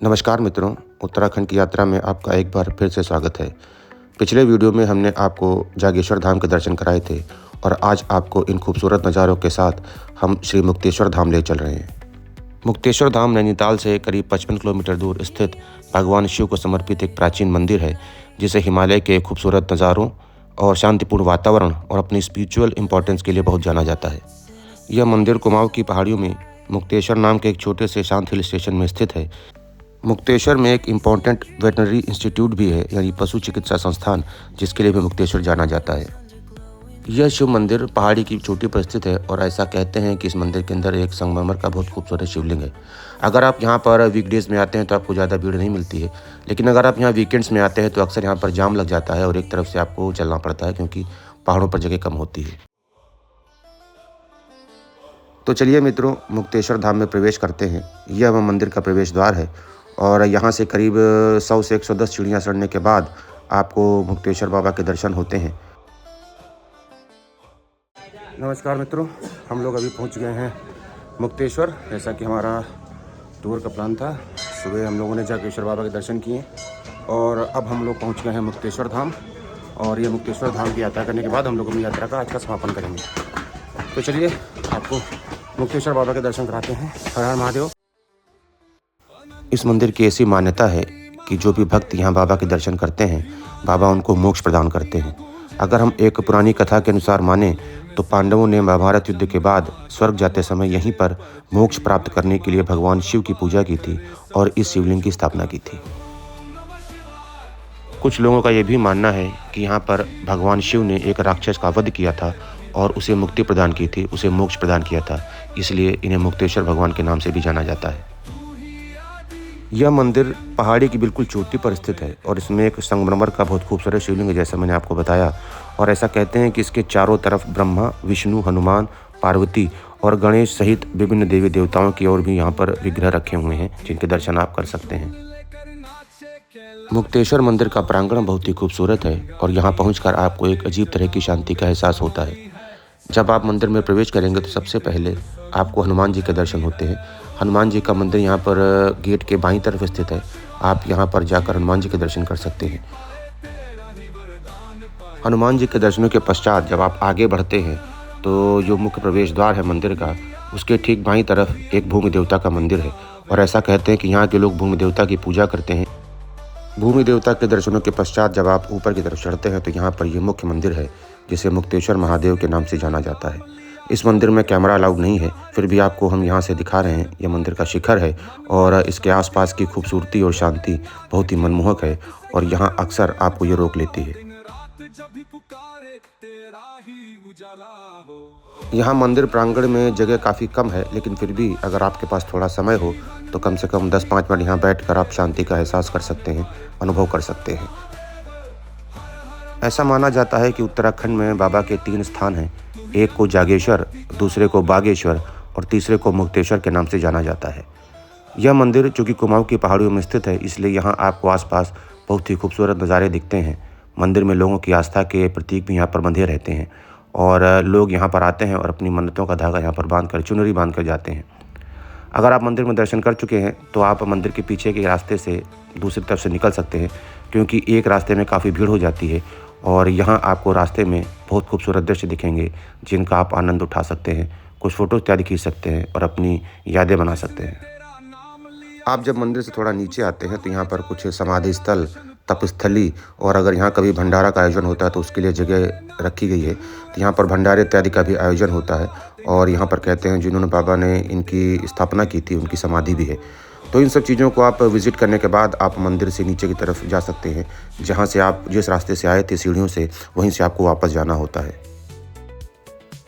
नमस्कार मित्रों, उत्तराखंड की यात्रा में आपका एक बार फिर से स्वागत है। पिछले वीडियो में हमने आपको जागेश्वर धाम के दर्शन कराए थे और आज आपको इन खूबसूरत नज़ारों के साथ हम श्री मुक्तेश्वर धाम ले चल रहे हैं। मुक्तेश्वर धाम नैनीताल से करीब 55 किलोमीटर दूर स्थित भगवान शिव को समर्पित एक प्राचीन मंदिर है, जिसे हिमालय के खूबसूरत नज़ारों और शांतिपूर्ण वातावरण और अपनी स्पिरिचुअल इंपॉर्टेंस के लिए बहुत जाना जाता है। यह मंदिर कुमाऊं की पहाड़ियों में मुक्तेश्वर नाम के एक छोटे से शांत हिल स्टेशन में स्थित है। मुक्तेश्वर में एक इम्पॉर्टेंट वेटनरी इंस्टीट्यूट भी है, यानी पशु चिकित्सा संस्थान, जिसके लिए भी मुक्तेश्वर जाना जाता है। यह शिव मंदिर पहाड़ी की चोटी पर स्थित है और ऐसा कहते हैं कि इस मंदिर के अंदर एक संगमरमर का बहुत खूबसूरत शिवलिंग है। अगर आप यहाँ पर वीकडेज में आते हैं तो आपको ज़्यादा भीड़ नहीं मिलती है, लेकिन अगर आप यहाँ वीकेंड्स में आते हैं तो अक्सर यहाँ पर जाम लग जाता है और एक तरफ से आपको चलना पड़ता है, क्योंकि पहाड़ों पर जगह कम होती है। तो चलिए मित्रों, मुक्तेश्वर धाम में प्रवेश करते हैं। यह वह मंदिर का प्रवेश द्वार है और यहाँ से करीब 100 से 110 सीढ़ियाँ चढ़ने के बाद आपको मुक्तेश्वर बाबा के दर्शन होते हैं। नमस्कार मित्रों, हम लोग अभी पहुँच गए हैं मुक्तेश्वर। जैसा कि हमारा टूर का प्लान था, सुबह हम लोगों ने जागेश्वर बाबा के दर्शन किए और अब हम लोग पहुँच गए हैं मुक्तेश्वर धाम। और ये मुक्तेश्वर धाम की यात्रा करने के बाद हम लोग अपनी यात्रा का आज का समापन करेंगे। तो चलिए आपको मुक्तेश्वर बाबा के दर्शन कराते हैं। हर हर महादेव। इस मंदिर की ऐसी मान्यता है कि जो भी भक्त यहाँ बाबा के दर्शन करते हैं, बाबा उनको मोक्ष प्रदान करते हैं। अगर हम एक पुरानी कथा के अनुसार माने तो पांडवों ने महाभारत युद्ध के बाद स्वर्ग जाते समय यहीं पर मोक्ष प्राप्त करने के लिए भगवान शिव की पूजा की थी और इस शिवलिंग की स्थापना की थी। कुछ लोगों का यह भी मानना है कि यहाँ पर भगवान शिव ने एक राक्षस का वध किया था और उसे मुक्ति प्रदान की थी, उसे मोक्ष प्रदान किया था, इसलिए इन्हें मुक्तेश्वर भगवान के नाम से भी जाना जाता है। यह मंदिर पहाड़ी की बिल्कुल चोटी पर स्थित है और इसमें एक संगमरमर का बहुत खूबसूरत शिवलिंग है, जैसा मैंने आपको बताया। और ऐसा कहते हैं कि इसके चारों तरफ ब्रह्मा, विष्णु, हनुमान, पार्वती और गणेश सहित विभिन्न देवी देवताओं की और भी यहाँ पर विग्रह रखे हुए हैं, जिनके दर्शन आप कर सकते हैं। मुक्तेश्वर मंदिर का प्रांगण बहुत ही खूबसूरत है और यहाँ पहुँचकर आपको एक अजीब तरह की शांति का एहसास होता है। जब आप मंदिर में प्रवेश करेंगे तो सबसे पहले आपको हनुमान जी के दर्शन होते हैं। हनुमान जी का मंदिर यहाँ पर गेट के बाईं तरफ स्थित है। आप यहाँ पर जाकर हनुमान जी के दर्शन कर सकते हैं। हनुमान जी के दर्शनों के पश्चात जब आप आगे बढ़ते हैं तो जो मुख्य प्रवेश द्वार है मंदिर का, उसके ठीक बाईं तरफ एक भूमि देवता का मंदिर है और ऐसा कहते हैं कि यहाँ के लोग भूमि देवता की पूजा करते हैं। भूमि देवता के दर्शनों के पश्चात जब आप ऊपर की तरफ चढ़ते हैं तो यहाँ पर ये मुख्य मंदिर है, जिसे मुक्तेश्वर महादेव के नाम से जाना जाता है। इस मंदिर में कैमरा अलाउड नहीं है, फिर भी आपको हम यहाँ से दिखा रहे हैं। यह मंदिर का शिखर है और इसके आसपास की खूबसूरती और शांति बहुत ही मनमोहक है और यहाँ अक्सर आपको ये रोक लेती है। यहाँ मंदिर प्रांगण में जगह काफ़ी कम है, लेकिन फिर भी अगर आपके पास थोड़ा समय हो तो कम से कम 10-5 मिनट यहाँ बैठकर आप शांति का एहसास कर सकते हैं, अनुभव कर सकते हैं। ऐसा माना जाता है कि उत्तराखंड में बाबा के 3 स्थान हैं। एक को जागेश्वर, दूसरे को बागेश्वर और तीसरे को मुक्तेश्वर के नाम से जाना जाता है। यह मंदिर चूँकि कुमाऊं की पहाड़ियों में स्थित है, इसलिए यहाँ आपको आसपास बहुत ही खूबसूरत नज़ारे दिखते हैं। मंदिर में लोगों की आस्था के प्रतीक भी यहाँ पर बंधे रहते हैं और लोग यहाँ पर आते हैं और अपनी मन्नतों का धागा यहाँ पर बांधकर, चुनरी बांधकर जाते हैं। अगर आप मंदिर में दर्शन कर चुके हैं तो आप मंदिर के पीछे के रास्ते से दूसरी तरफ से निकल सकते हैं, क्योंकि एक रास्ते में काफ़ी भीड़ हो जाती है और यहाँ आपको रास्ते में बहुत खूबसूरत दृश्य दिखेंगे, जिनका आप आनंद उठा सकते हैं, कुछ फ़ोटो इत्यादि खींच सकते हैं और अपनी यादें बना सकते हैं। आप जब मंदिर से थोड़ा नीचे आते हैं तो यहाँ पर कुछ समाधि स्थल, तपस्थली और अगर यहाँ कभी भंडारा का आयोजन होता है तो उसके लिए जगह रखी गई है। तो यहाँ पर भंडारे इत्यादि का भी आयोजन होता है और यहाँ पर कहते हैं जिन्होंने बाबा ने इनकी स्थापना की थी उनकी समाधि भी है। तो इन सब चीज़ों को आप विज़िट करने के बाद आप मंदिर से नीचे की तरफ जा सकते हैं, जहाँ से आप जिस रास्ते से आए थे सीढ़ियों से, वहीं से आपको वापस जाना होता है।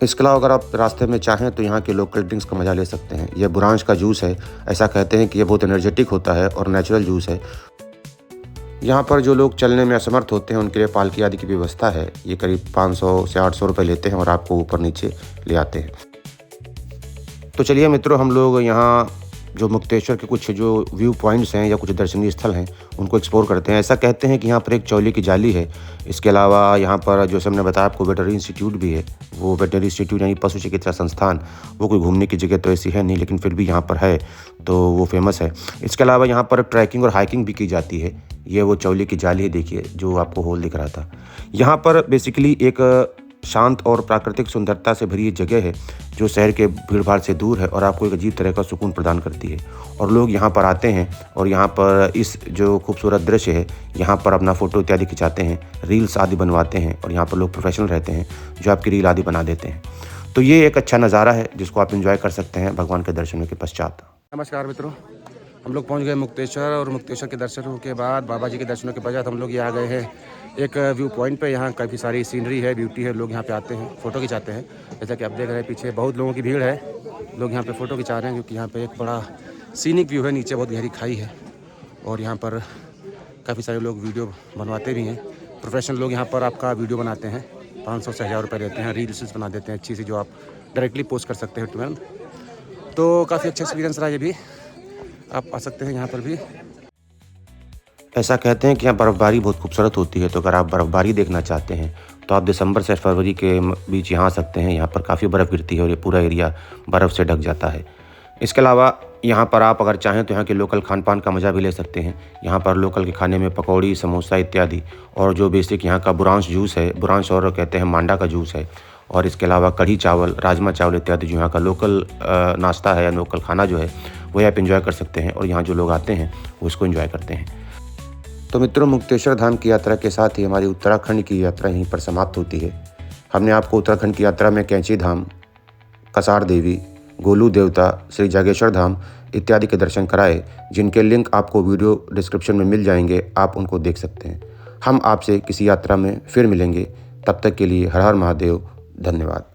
इसके अलावा अगर आप रास्ते में चाहें तो यहाँ के लोकल ड्रिंक्स का मज़ा ले सकते हैं। यह बुरांश का जूस है। ऐसा कहते हैं कि यह बहुत एनर्जेटिक होता है और नेचुरल जूस है। यहाँ पर जो लोग चलने में असमर्थ होते हैं उनके लिए पालकी आदि की व्यवस्था है। ये करीब 500 से 800 रुपये लेते हैं और आपको ऊपर नीचे ले आते हैं। तो चलिए मित्रों, हम लोग यहाँ जो मुक्तेश्वर के कुछ जो व्यू पॉइंट्स हैं या कुछ दर्शनीय स्थल हैं उनको एक्सप्लोर करते हैं। ऐसा कहते हैं कि यहाँ पर एक चौली की जाली है। इसके अलावा यहाँ पर जो हमने बताया आपको वेटरनरी इंस्टीट्यूट भी है। वो वेटरनरी इंस्टीट्यूट यानी पशु चिकित्सा संस्थान, वो कोई घूमने की जगह तो ऐसी है नहीं, लेकिन फिर भी यहाँ पर है तो वो फेमस है। इसके अलावा यहाँ पर ट्रैकिंग और हाइकिंग भी की जाती है। ये वो चौली की जाली है, देखिए जो आपको होल दिख रहा था। यहाँ पर बेसिकली एक शांत और प्राकृतिक सुंदरता से भरी जगह है जो शहर के भीड़ भाड़ से दूर है और आपको एक अजीब तरह का सुकून प्रदान करती है। और लोग यहाँ पर आते हैं और यहाँ पर इस जो खूबसूरत दृश्य है यहाँ पर अपना फ़ोटो इत्यादि खिंचाते हैं, रील्स आदि बनवाते हैं और यहाँ पर लोग प्रोफेशनल रहते हैं जो आपकी रील आदि बना देते हैं। तो ये एक अच्छा नज़ारा है जिसको आप एंजॉय कर सकते हैं भगवान के दर्शनों के पश्चात। नमस्कार मित्रों, हम लोग पहुंच गए मुक्तेश्वर और मुक्तेश्वर के दर्शनों के बाद, बाबा जी के दर्शनों के पश्चात हम लोग ये आ गए हैं एक व्यू पॉइंट पे। यहाँ काफ़ी सारी सीनरी है, ब्यूटी है, लोग यहाँ पे आते हैं, फ़ोटो खिंचाते हैं। जैसा कि आप देख रहे हैं पीछे बहुत लोगों की भीड़ है, लोग यहाँ पे फ़ोटो खिंचा रहे हैं क्योंकि यहाँ पे एक बड़ा सीनिक व्यू है, नीचे बहुत गहरी खाई है और यहाँ पर काफ़ी सारे लोग वीडियो बनवाते भी हैं। प्रोफेशनल लोग यहाँ पर आपका वीडियो बनाते हैं, 500 से 1000 रुपये लेते हैं, रील्स बना देते हैं अच्छी सी जो आप डायरेक्टली पोस्ट कर सकते हैं तुरंत। तो काफ़ी अच्छा एक्सपीरियंस रहा ये भी, आप आ सकते हैं यहाँ पर भी। ऐसा कहते हैं कि यहाँ बर्फ़बारी बहुत खूबसूरत होती है, तो अगर आप बर्फ़बारी देखना चाहते हैं तो आप दिसंबर से फरवरी के बीच यहाँ आ सकते हैं। यहाँ पर काफ़ी बर्फ़ गिरती है और ये पूरा एरिया बर्फ़ से ढक जाता है। इसके अलावा यहाँ पर आप अगर चाहें तो यहाँ के लोकल खान पान का मज़ा भी ले सकते हैं। यहाँ पर लोकल के खाने में पकौड़ी, समोसा इत्यादि, और जो बेसिक यहाँ का बुरांश जूस है, बुरांश और कहते हैं मांडा का जूस है, और इसके अलावा कढ़ी चावल, राजमा चावल इत्यादि जो यहाँ का लोकल नाश्ता है या लोकल खाना जो है वही आप इंजॉय कर सकते हैं और यहाँ जो लोग आते हैं वो इसको इंजॉय करते हैं। तो मित्रों, मुक्तेश्वर धाम की यात्रा के साथ ही हमारी उत्तराखंड की यात्रा यहीं पर समाप्त होती है। हमने आपको उत्तराखंड की यात्रा में कैंची धाम, कसार देवी, गोलू देवता, श्री जागेश्वर धाम इत्यादि के दर्शन कराए, जिनके लिंक आपको वीडियो डिस्क्रिप्शन में मिल जाएंगे, आप उनको देख सकते हैं। हम आपसे किसी यात्रा में फिर मिलेंगे, तब तक के लिए हर हर महादेव, धन्यवाद।